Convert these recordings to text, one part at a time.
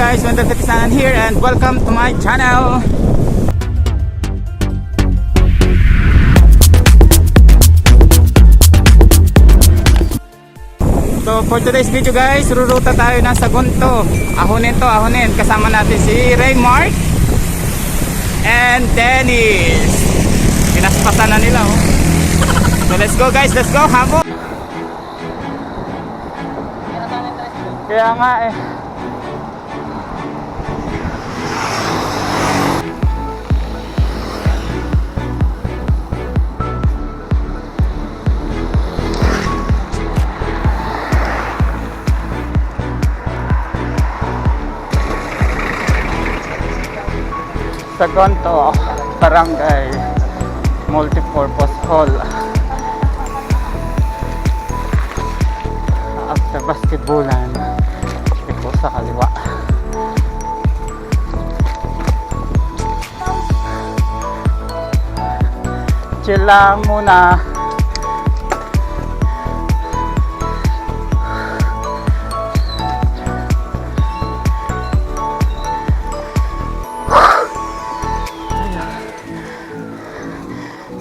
guys, Wendell Katisanan here and welcome to my channel. So for today's video guys, ruruta tayo ng Sagunto. Ahonin, kasama natin si Raymart and Dennis. Pinaspasan na nila oh. So let's go guys, let's go, habol. Kaya nga eh. Sagunto Barangay Multipurpose Hall. After basketballan, ito sa kaliwa. Chill lang muna.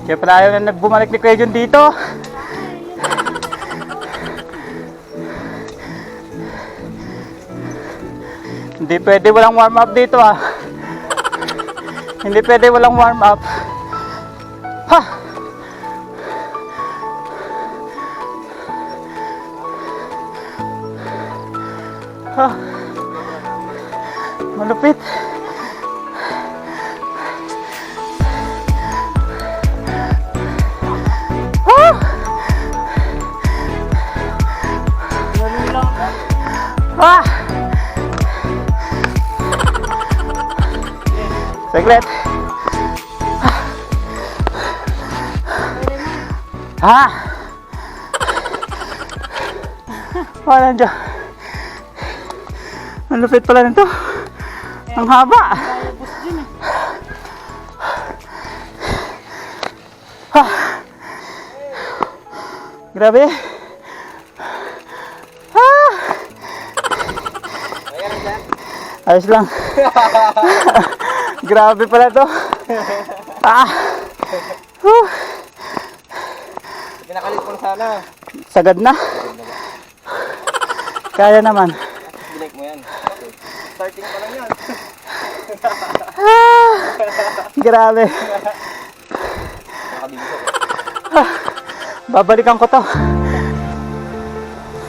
Kaya pala ayaw na bumalik ni Kuya Jun dito. Hindi pwede walang warm up dito ah. Hindi pwede walang warm up. Ha! Ha! Malupit. Ah! Saglit. Ah! Wala dyan. Ang lupit pala nito. Ang haba. Ah! Grabe. Ayos lang. Grabe pala to. Ah. Pinakalit ko na sana. Sagad na. Kaya naman. Binake mo yan. Starting pa lang yan. Ah. Grabe. Ah. Babalikan ko to.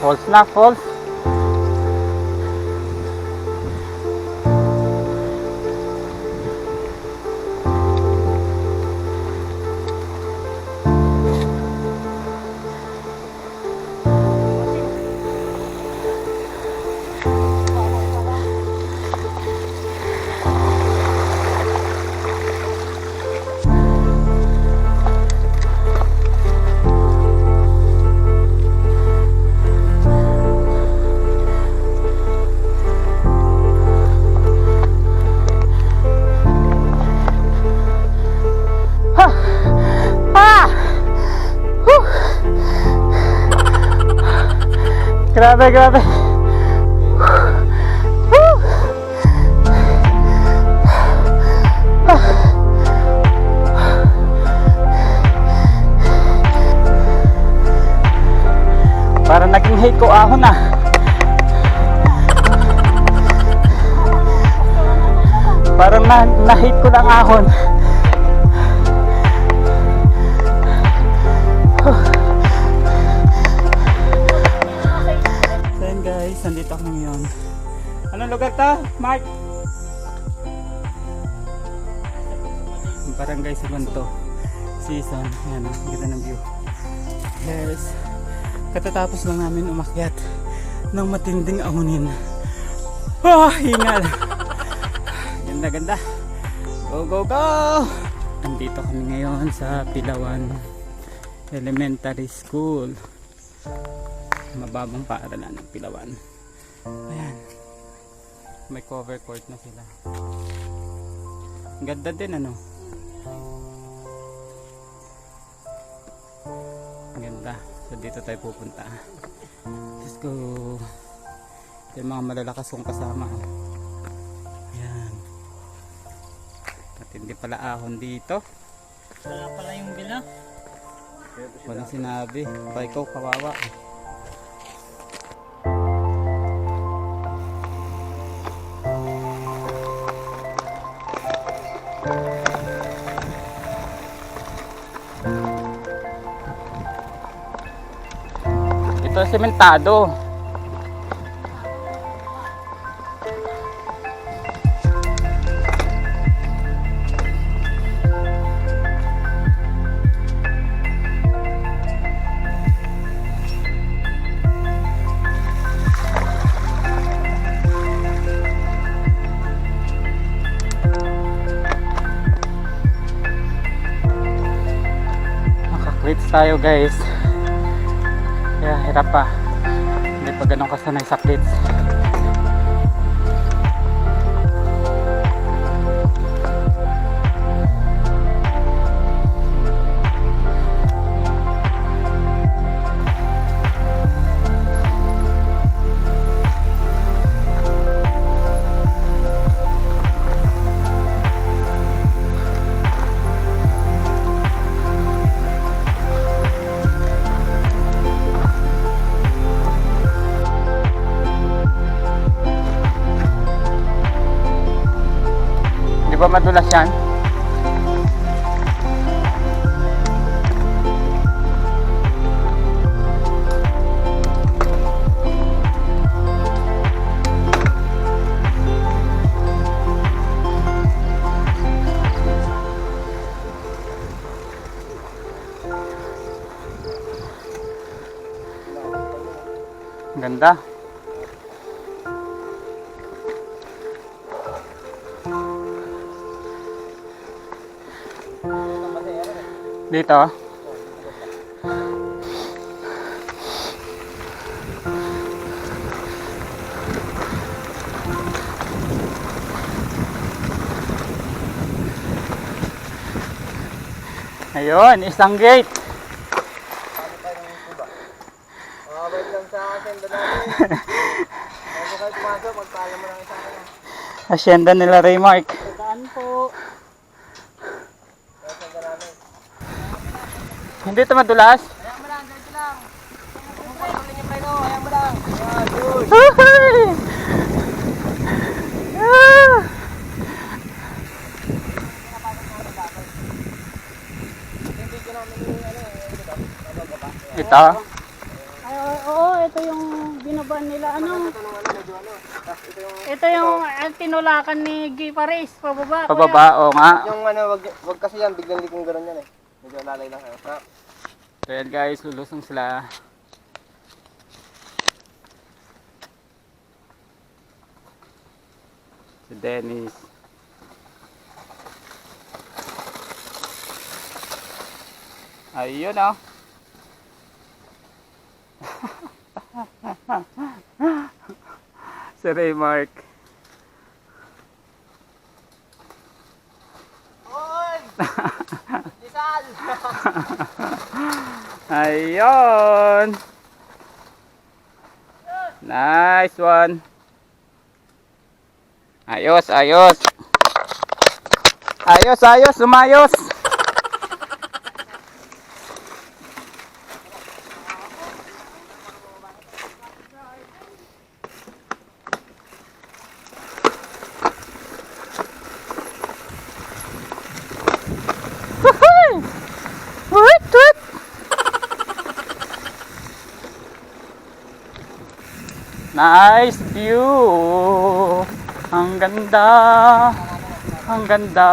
Falls na, falls. Grabe, grabe. Parang naging hate ko ahon na. Parang na-hate ko lang ahon. Nandito ako ngayon. Anong lugar to, Mark? Barangay Sagunto Season. Ayan, ganda ng view. Yes. Katatapos lang namin umakyat ng matinding ahunin. Oh, hingal. Ganda, ganda. Go, go, go! Nandito kami ngayon sa Pilawan Elementary School. Mababang paaralan ng Pilawan. Ayan. May cover court na sila. Ganda din ano. Ganda. So dito tayo pupunta. Let's go. Yung mga malalakas kong kasama. Matindi pala ahon dito. Wala pala yung bila. Walang sinabi. Pa ikaw kawawa. Ito sementado. Naka-quits tayo guys. Kaya hirap pa. Hindi pa ganun kasanay sa quits. Di ba madulas yan? Ganda. Dito. Ayun, isang gate. Wait lang sa asyenda namin. Bago kayo pumasok, magpaalam mo lang isa ka na. Asyenda nila Raymark. Saan po? Asyenda namin. Hindi ito madulas. Hayaan mo lang, ganito lang. Kung patuloy niyo preno, hayaan mo lang. Ayan, yun. Hindi ko namin Ito. Ay, oo, ito yung binabaan nila. Ano? medyo ano. Tapos ito yung... Ito yung tinulakan ni Guy Paris, pababa. kuya. Pababa, o nga. Yung ano, wag kasi yan, biglang likong gano'n yan eh. Medyo lalay lang kayo. Ha? So yan guys, lulusong sila. Si Dennis. Ayun oh. Si Raymark. Hoy! Isal! Ayun. Nice one. Ayos, ayos. Ayos, ayos, sumayos. What? What? Nice view. Ang ganda. Ang ganda.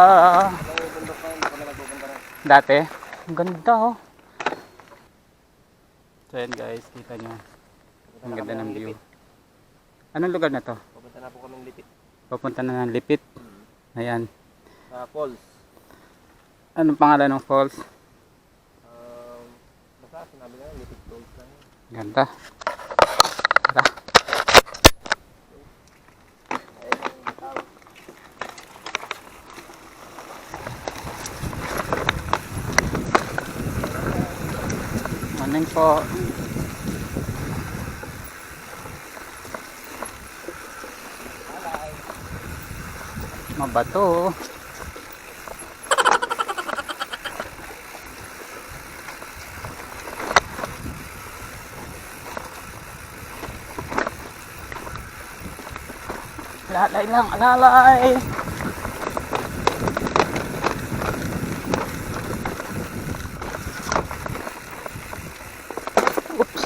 Dati. Ang ganda oh. So yan guys, kita nyo. Ang ganda ng view. Anong lugar na to? Pupunta na po kaming lipit. Papunta na ng Lipit. Ayan. Sa falls. Anong pangalan ng falls? Basta sinabi na yun, lipit falls lang yun. Ganda. Tara. Morning po. Mabato. Alalay lang, alalay. Oops.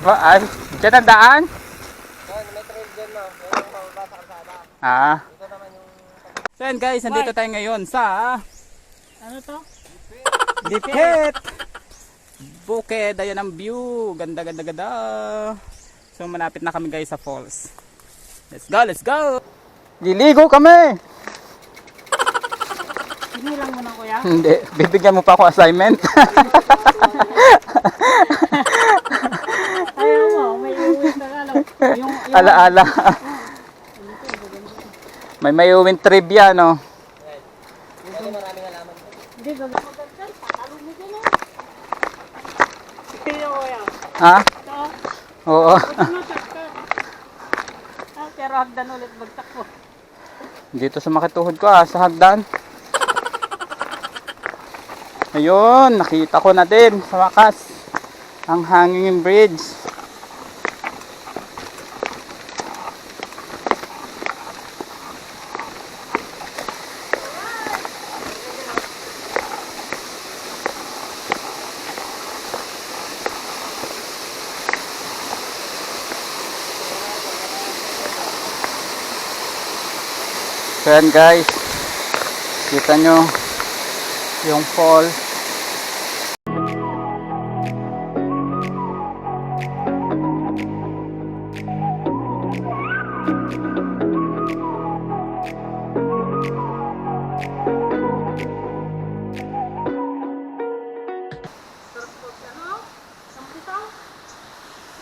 Ba, ay, dyan ang daan? Yan, may trail dyan no. Yan yung pababa sa kalsada. Ah. Ito naman yung... So yan guys, nandito tayo ngayon sa Ano to? Dipit. Bukid, ayan ang view. Ganda, ganda, ganda. So malapit na kami guys sa falls. Let's go, let's go. Liligo kami. Sinilang mo na kuya? Hindi, bibigyan mo pa ako assignment. Ayaw mo, may iuwi na alam. Yung Alaala. May uwing trivia, no? Ito maraming halaman. Hindi, gagawin. Tatalo mo dyan eh. Sino kuya? Ha? Ito. Oo. Ano, shortcut. Pero hagdan ulit magtakbo. Dito sa makituhod ko sa hagdan. Ayun, nakita ko na din sa wakas ang hanging bridge. So yan guys, kita nyo yung fall.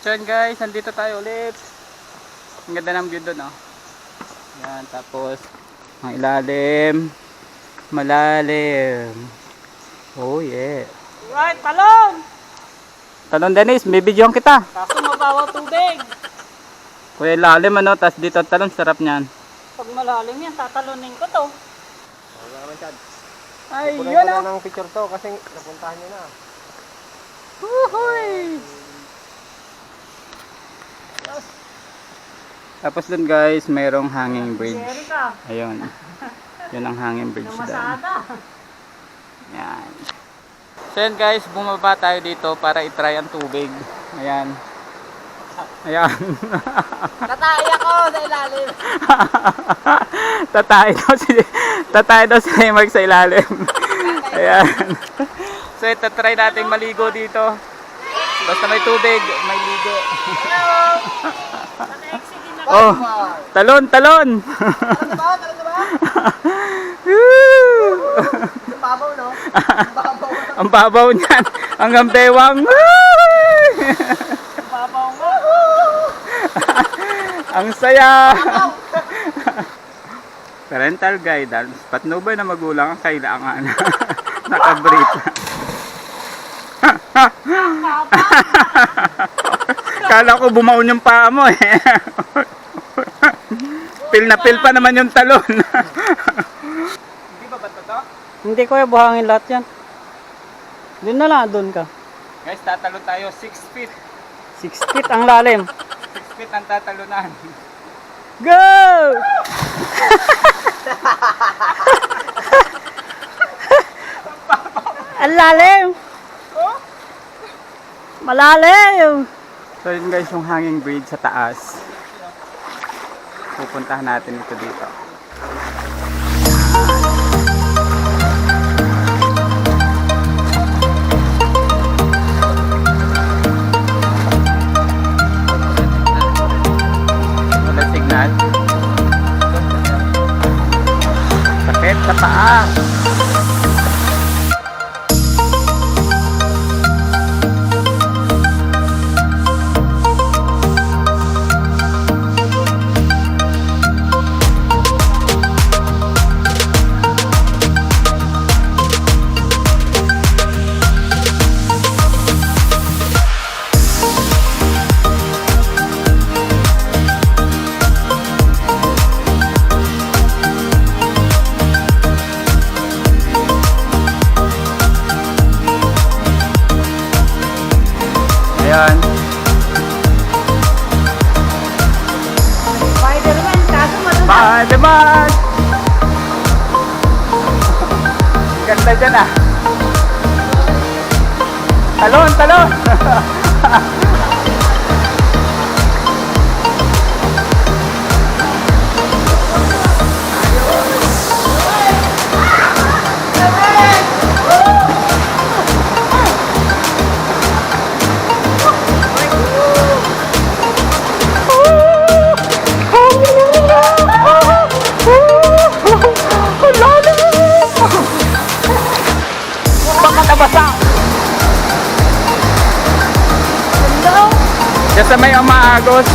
So yan guys, nandito tayo ulit. Ang ganda ng view doon, oh. Yan, tapos ang ilalim, malalim. Oh yeah. Right, talon! Talon Dennis, may videoan kita. Kaso mabawaw tubig. Kuya ilalim ano, tas dito ang talon, sarap niyan. Pag malalim yan, tatalonin ko to. Wala naman Chad. Ay, Punan yun ko oh. na ng picture to kasi napuntahan nyo na. Uhuy! Tapos dun guys, mayroong hanging bridge. Erika, Ayun. Yun ang hanging bridge doon. namasada. Yan. So yan guys, bumaba tayo dito para itry ang tubig. Ayan. Ayan. Tatay ako sa ilalim. tatay daw si Mark sa ilalim. Ayan. So ito, try natin maligo dito. Basta may tubig, may ligo. Oh, talon, talon. Talon na ba? Talon na ba? Yung babaw no? Yung babaw. Ang babaw niyan. Hanggang bewang. Babaw mo. Ang saya. Parental guidance. Patnubay na magulang ang kailangan. Nakabrief. Kala ko bumaon yung paa mo eh. Pil na pil pa naman yung talon. Hindi ba bato to? Hindi ko buhangin lahat yan. Doon na lang, doon ka. Guys, tatalon tayo 6 feet. 6 feet ang lalim. 6 feet ang tatalunan. Go! Ang lalim! Malalim! So yun guys, yung hanging bridge sa taas. Pupuntahan natin ito dito. Wala signal. Sakit sa paa. Ate Mark! Ganda dyan ah. Talon, talon! Diyan sa may umaagos.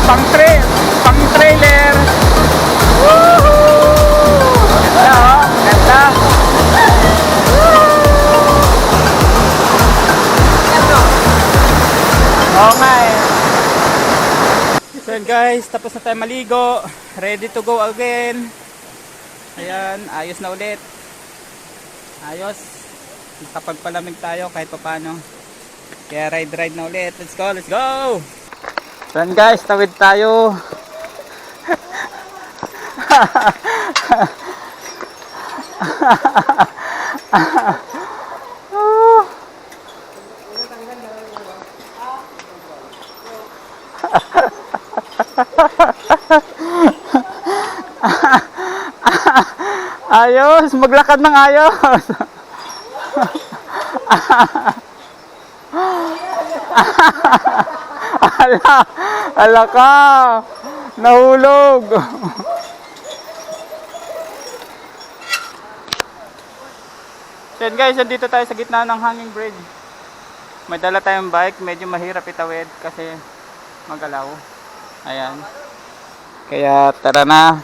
Pang trailer. Ganda oh, ganda. Oo nga eh. So yun guys, tapos na tayo maligo. Ready to go again. Ayan, ayos na ulit. Ayos. Nakapagpalamig tayo kahit paano. Kaya ride na ulit. Let's go, let's go! So yun guys, tawid tayo. Ayos, maglakad ng ayos. Ala ka, nahulog. So yun guys, dito tayo sa gitna ng hanging bridge. May dala tayong bike, medyo mahirap itawid kasi magalaw. Ayan. Kaya tara na.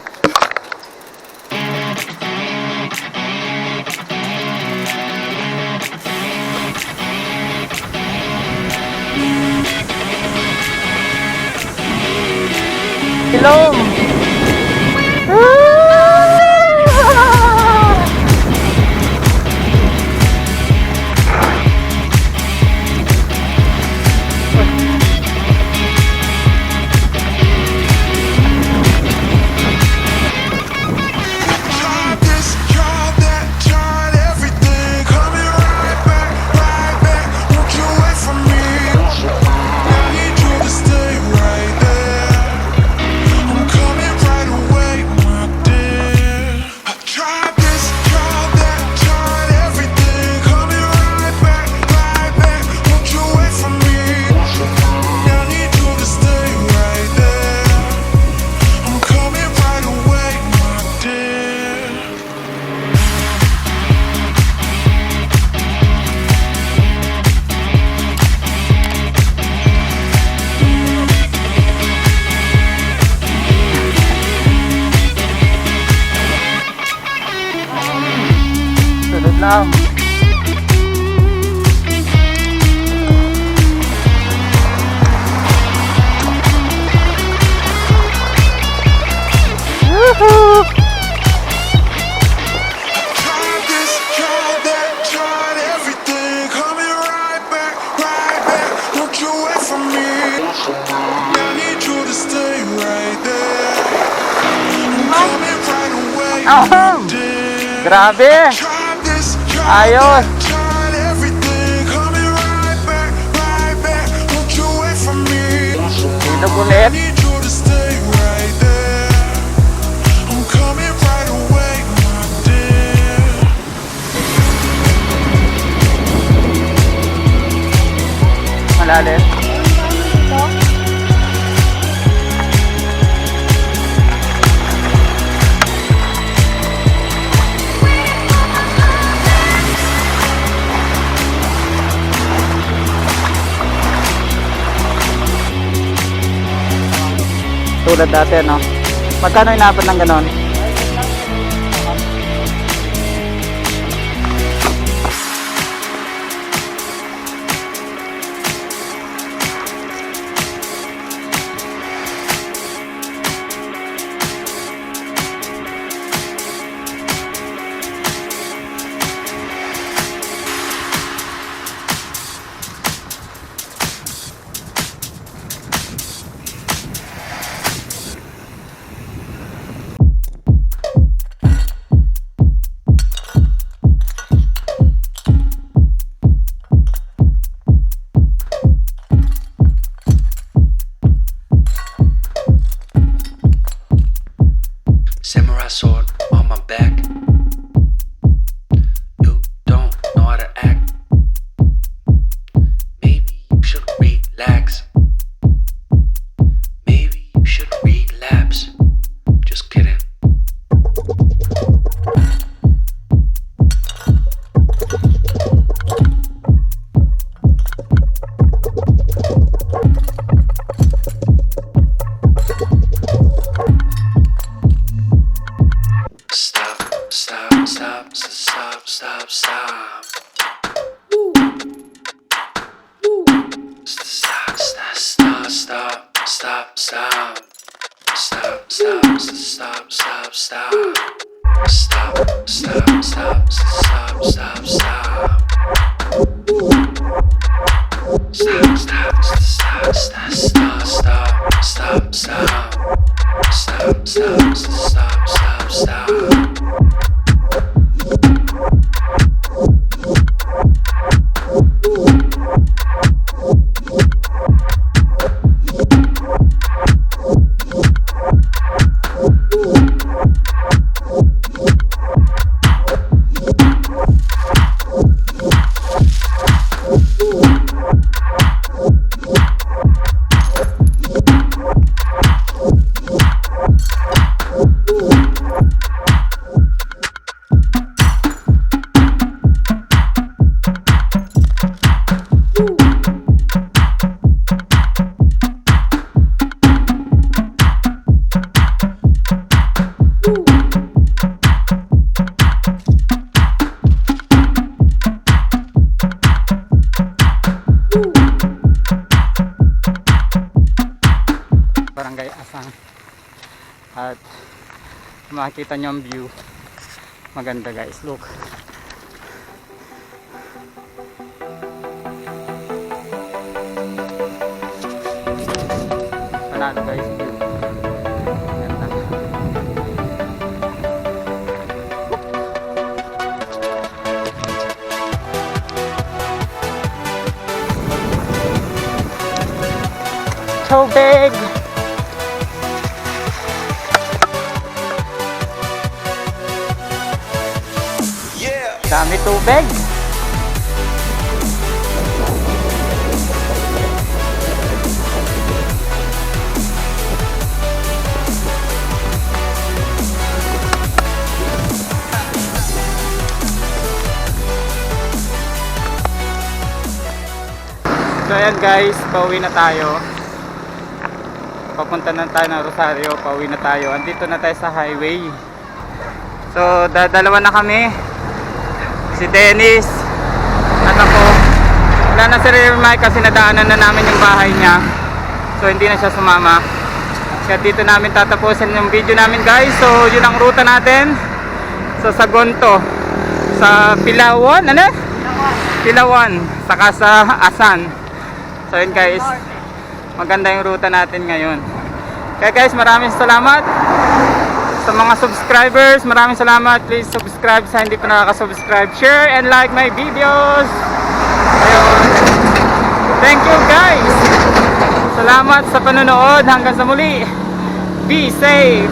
Ilong. Lang. Woohoo! Grabe! Ayos! Ilog ulit. Malalim. Tulad dati, no? Magkano inaabot ng ganon? Barangay Asang. At makikita nyo ang view. Maganda guys, look. Panalo guys, view. Maganda. Tubig! Dami tubig. So ayan guys, pauwi na tayo. Papunta na tayo ng Rosario, pauwi na tayo. Andito na tayo sa highway. So dalawa na kami. Si Dennis at ako. Wala na si Mike kasi nadaanan na namin yung bahay niya. So hindi na siya sumama. Kaya dito namin tatapusin yung video namin guys. So yun ang ruta natin. So Sagunto, sa Pilawan, ano? Pilawan, saka sa Asan. So yun guys, maganda yung ruta natin ngayon. Kaya guys, maraming salamat sa mga subscribers. Maraming salamat. Please subscribe sa hindi pa nakaka-subscribe. Share and like my videos. Ayun. Thank you guys. Salamat sa panonood. Hanggang sa muli. Be safe.